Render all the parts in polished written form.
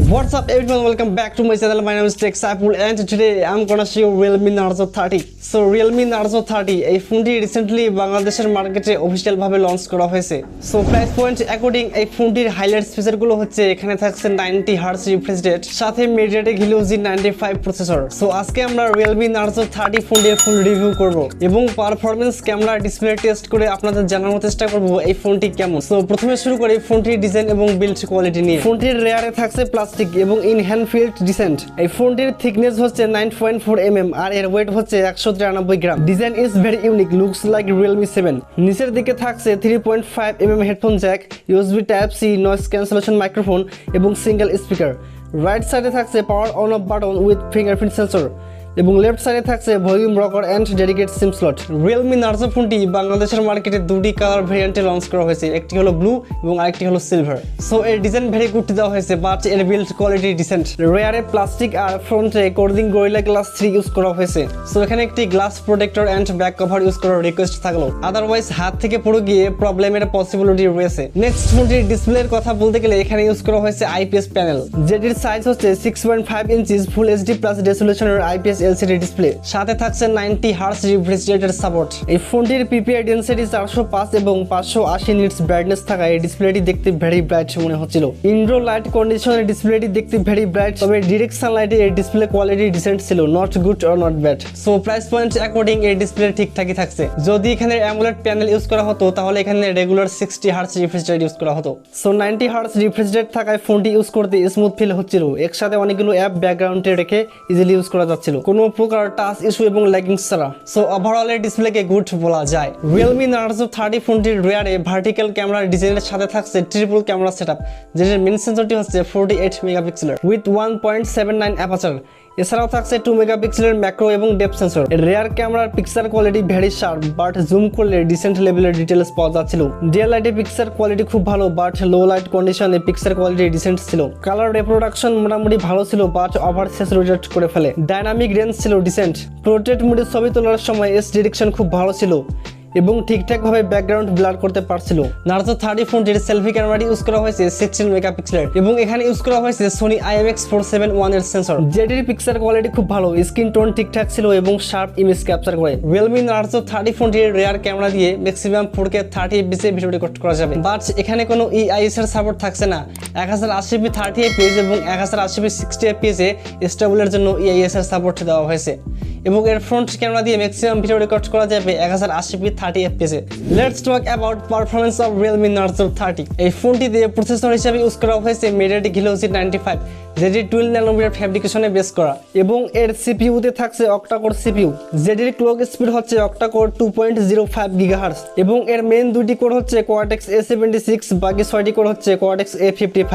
What's up everyone, welcome back to my channel. My name is Tech Saipul and today I'm gonna show you Realme Narzo 30. So Realme Narzo 30 এই ফোনটি recently বাংলাদেশের মার্কেটে official ভাবে launch করা হয়েছে। So price point according এই ফোনটির highlights ফিচারগুলো হচ্ছে এখানে থাকছে 90 হার্টজ রিফ্রেশ রেট সাথে Mediatek Helio G95 processor. So আজকে আমরা Realme Narzo 30 ফোনটির ফুল রিভিউ করব এবং পারফরম্যান্স ক্যামেরা ডিসপ্লে টেস্ট করে আপনাদের জানানোর চেষ্টা করব এই ফোনটি কেমন। সো প্রথমে শুরু করি ফোনটির ডিজাইন এবং বিল্ড কোয়ালিটি নিয়ে। ফোনটির রেয়ারে থাকছে প্লাস্টিক এবং ইন হ্যান্ড ফিল্ড ডিসেন্ট। এই ফোনটির থিকনেস হচ্ছে 9.4 mm আর এর ওয়েট হচ্ছে 193 gram. Design is very unique, looks like Realme 7। নিচের দিকে থাকছে 3.5 mm headphone jack, USB type C, noise cancellation microphone এবং সিঙ্গেল স্পিকার। রাইট সাইডে থাকছে power on off button with fingerprint sensor এবং লেফট সাইডে থাকছে volume rocker and dedicate sim slot. Realme Narzo ফোনটি বাংলাদেশের মার্কেটে দুটি কালার ভেরিয়েন্টে লঞ্চ করা হয়েছে, একটি হলো ব্লু এবং আরেকটি হলো সিলভার। সো এর ডিজাইন ভেরি গুড দেওয়া হয়েছে বাট এর বিল্ড কোয়ালিটি ডিসেন্ট। রেয়ারে প্লাস্টিক আর ফ্রন্টে কোর্ডিং গরিলা গ্লাস 3 ইউজ করা হয়েছে। সো এখানে একটি glass protector and back cover use করার রিকোয়েস্ট থাকলো, আদারওয়াইজ হাত থেকে পড়ে গিয়ে প্রবলেমের পসিবিলিটি রয়েছে। নেক্সট ফোনটির ডিসপ্লের কথা বলতে গেলে এখানে ইউজ করা হয়েছে IPS প্যানেল, যেটির সাইজ হচ্ছে 6.5 ইঞ্চিস ফুল HD প্লাস রেজোলিউশনের IPS LCD ডিসপ্লে। সাথে থাকছে 90 হার্টজ রিফ্রেশ রেটের সাপোর্ট। এই ফোনটির PPI ডেনসিটি 405 এবং 580 নিটস ব্রাইটনেস থাকায় এই ডিসপ্লেটি দেখতে ভেরি ব্রাইট মনে হচ্ছিল। ইনডোর লাইট কন্ডিশনের ডিসপ্লেটি দেখতে ভেরি ব্রাইট, তবে ডিরেক্ট সানলাইটে এই ডিসপ্লে কোয়ালিটি ডিসেন্ট ছিল, not good or not bad. So price point according এই ডিসপ্লে ঠিকঠাকই থাকছে। যদি এখানে অ্যামোলেড প্যানেল ইউজ করা হতো তাহলে এখানে regular 60 hertz refresh rate use করা হতো। সো 90 হার্টজ রিফ্রেশ রেট থাকায় ফোনটি ইউজ করতে স্মুথ ফিল হচ্ছিল, একসাথে অনেকগুলো অ্যাপ ব্যাকগ্রাউন্ডে রেখে ইজিলি ইউজ করা যাচ্ছিল, কোনো প্রকার টাচ ইস্যু এবং ল্যাগিং ছাড়া। সো ওভারঅল এর ডিসপ্লেকে গুড বলা যায়। Realme Narzo 30 ফোনটির রিয়ারে ভার্টিক্যাল ক্যামেরা ডিজাইনের সাথে থাকছে ট্রিপল ক্যামেরা সেটআপ, যেটার মেইন সেন্সরটি হচ্ছে 48 মেগাপিক্সেলের উইথ 1.79 অ্যাপারচার। এছাড়াও থাকছে 2 মেগাপিক্সেলের ম্যাক্রো এবং ডেপথ সেন্সর। রিয়ার ক্যামেরার picture quality very sharp but zoom করলে ডিসেন্ট লেভেলের ডিটেইলস পাওয়া যাচ্ছিল। ডিএল লাইটে পিকচার কোয়ালিটি খুব ভালো বাট লো লাইট কন্ডিশনে পিকচার কোয়ালিটি ডিসেন্ট ছিল। কালার রিপ্রোডাকশন মোটামুটি ভালো ছিল বাট ওভার স্যাচুরেটেড করে ফেলে। ডাইনামিক রেঞ্জ ছিল ডিসেন্ট। পোর্ট্রেট মোডে ছবি তোলার সময় এস ডিরেকশন খুব ভালো ছিল এবং ঠিকঠাকভাবে ব্যাকগ্রাউন্ড ব্লার করতে পারছিল। Narzo 30 ফোনটির সেলফি ক্যামেরাটি ইউজ করা হয়েছে 16 মেগাপিক্সেলের এবং এখানে ইউজ করা হয়েছে Sony IMX471 এর সেন্সর, যেটির পিকচার কোয়ালিটি খুব ভালো, স্ক্রিন টোন ঠিকঠাক ছিল এবং শার্প ইমেজ ক্যাপচার করে। Realme Narzo 30 ফোনটির রিয়ার ক্যামেরা দিয়ে ম্যাক্সিমাম 4K 30 fps এ ভিডিও রেকর্ড করা যাবে, বাট এখানে কোনো EIS এর সাপোর্ট থাকছে না। 1080p 30 fps এবং 1080p 60 fps এ স্টেবলের জন্য EIS এর সাপোর্ট দেওয়া হয়েছে এবং এর ফ্রন্ট ক্যামেরা দিয়ে ম্যাক্সিমাম ভিডিও রেকর্ড করা যাবে 1080p 30 fps A. Let's talk about performance of Realme Narzo 30। এই ফোনটি দিয়ে প্রসেসর হিসেবে ইউজ করা হয়েছে Mediatek Helio G95, যেটি 12 ন্যানোমিটার ফ্যাব্রিকেশনে বেস করা এবং এর CPU তে থাকছে অক্টা-কোর CPU, যেটির ক্লক স্পিড হচ্ছে অক্টা-কোর 2.05 GHz এবং এর মেইন দুটি কোর হচ্ছে Cortex A76, বাকি 6টি কোর হচ্ছে Cortex A55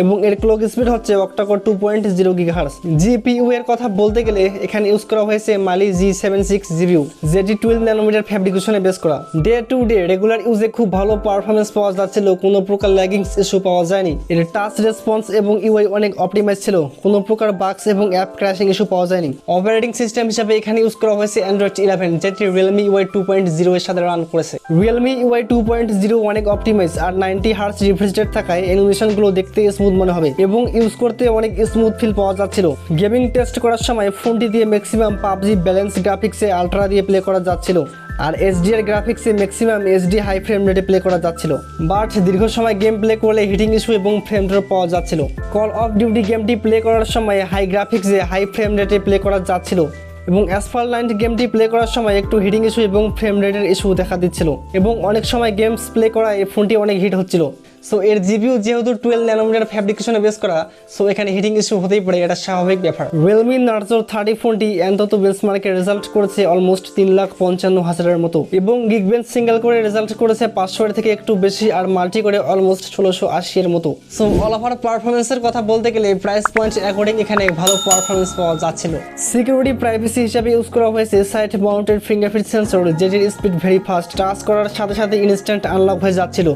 এবং এর ক্লক স্পিড হচ্ছে অক্টা-কোর 2.0 GHz। GPU এর কথা বলতে গেলে এখানে ইউজ করা হয়েছে Mali G76 GPU, যেটি 12 ন্যানোমিটার ফ্যাব্রিকেশনে বেস করা। ডে টু ডে রেগুলার ইউজে খুব ভালো পারফরম্যান্স পাওয়া যাচ্ছিল, কোনো প্রকার ল্যাগিংস ইস্যু পাওয়া যায়নি। এর টাচ রেসপন্স এবং UI অনেক অপটিমাইজ ছিল, কোনো প্রকার বাগস এবং অ্যাপ ক্র্যাশিং ইস্যু পাওয়া যায়নি। অপারেটিং সিস্টেম হিসেবে এখানে ইউজ করা হয়েছে Android 11, যেটি Realme UI 2.0 এর সাথে রান করেছে। Realme UI 2.0 অনেক অপটিমাইজ আর 90 হার্টজ রিফ্রেশ রেট থাকায় অ্যানিমেশনগুলো দেখতে স্মুথ মনে হবে এবং ইউজ করতে অনেক স্মুথ ফিল পাওয়া যাচ্ছিল। গেমিং টেস্ট করার সময় ফোনটি দিয়ে ম্যাক্সিমাম PUBG ব্যালেন্স গ্রাফিক্সে আলট্রা দিয়ে প্লে করা যাচ্ছিল আর HDR গ্রাফিক্সে ম্যাক্সিমাম HD হাই ফ্রেম রেটে প্লে করা যাচ্ছিল, বাট দীর্ঘ সময় গেম প্লে করলে হিটিং ইস্যু এবং ফ্রেম ড্রপ পাওয়া যাচ্ছিল। কল অফ ডিউটি গেমটি প্লে করার সময় হাই গ্রাফিক্সে হাই ফ্রেম রেটে প্লে করা যাচ্ছিল এবং অ্যাসফাল্ট লাইন গেমটি প্লে করার সময় একটু হিটিং ইস্যু এবং ফ্রেম রেটের ইস্যু দেখা দিচ্ছিল এবং অনেক সময় গেমস প্লে করায় এই ফোনটি অনেক হিট হচ্ছিল। সো এর GPU যেহেতু 12 ন্যানোমিটার ফ্যাব্রিকেশনে বেস করা, সো এখানে হিটিং ইস্যু হতেই পারে, এটা স্বাভাবিক ব্যাপার। Realme Narzo 30 ফোনটি এন্তত বেঞ্চমার্কে রেজাল্ট করেছে অলমোস্ট 3,55,000 মতো এবং গিগবেঞ্চ সিঙ্গেল করে রেজাল্ট করেছে 500 থেকে একটু বেশি আর মাল্টি করে অলমোস্ট 1680 এর মতো। সো অল ওভার পারফরম্যান্সের কথা বলতে গেলে প্রাইস পয়েন্ট অ্যাকর্ডিং এখানে ভালো পারফরম্যান্স পাওয়া যাচ্ছিল। সিকিউরিটি প্রাইভেসি হিসেবে ইউজ করা হয়েছে সাইড মাউন্টেড ফিঙ্গারপ্রিন্ট সেন্সর, যেটির স্পিড ভেরি ফাস্ট, টাচ করার সাথে সাথে ইনস্ট্যান্ট আনলক হয়ে যাচ্ছিল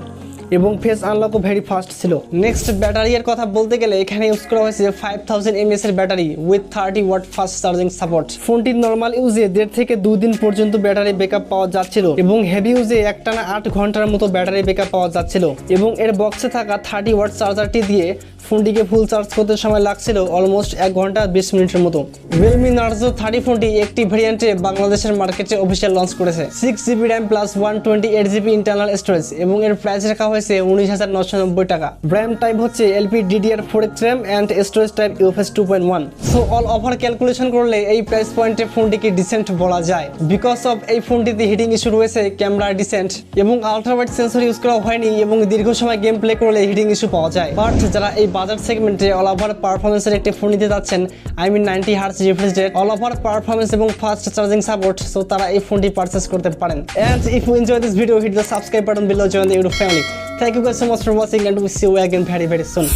এবং ফেস আনলকও ভেরি ফাস্ট ছিল। নেক্সট ব্যাটারি এর কথা বলতে গেলে এখানে ইউজ করা হয়েছে 5000 mAh এর battery with 30 watt fast charging support. ফোনটির নর্মাল ইউজে 1.5 থেকে 2 দিন পর্যন্ত ব্যাটারি ব্যাকআপ পাওয়া যাচ্ছিল এবং হেভি ইউজে একটানা 8 ঘন্টার মতো ব্যাটারি ব্যাকআপ পাওয়া যাচ্ছিল এবং এর বক্সে থাকা 30 ওয়াট চার্জারটি দিয়ে ফোনটিকে ফুল চার্জ করতে সময় লাগছিল অলমোস্ট 1 ঘন্টা 20 মিনিটের মতো। Realme Narzo 30 ফোনটি একটি ভেরিয়েন্টে বাংলাদেশের মার্কেটে অফিসিয়াল লঞ্চ করেছে 6GB RAM plus 128GB internal storage এবং এর প্রাইস রাখা হয়েছে 19,990 টাকা। RAM টাইপ হচ্ছে LPDDR4 RAM and storage type UFS 2.1। So all over calculation করলে এই প্রাইস পয়েন্টে ফোনটিকে ডিসেন্ট বলা যায়। বিকজ অফ এই ফোনটিতে হিটিং ইস্যু রয়েছে, ক্যামেরা ডিসেন্ট এবং আলট্রাওয়াইড সেন্সর ইউজ করা হয়নি এবং দীর্ঘ সময় গেম প্লে করলে হিটিং ইস্যু পাওয়া যায়। বাট যারা এই বাজার সেগমেন্টে অল ওভার পারফরমেন্সের একটি ফোন নিতে যাচ্ছেন, I mean 90 hertz refresh rate, all over performance এবং ফাস্ট চার্জিং সাপোর্ট, সো তারা এই ফোনটি পারচেজ করতে পারেন। And if you enjoy this video, hit the subscribe button below, join the YouTube family. Thank you guys so much for watching and we see you again very soon.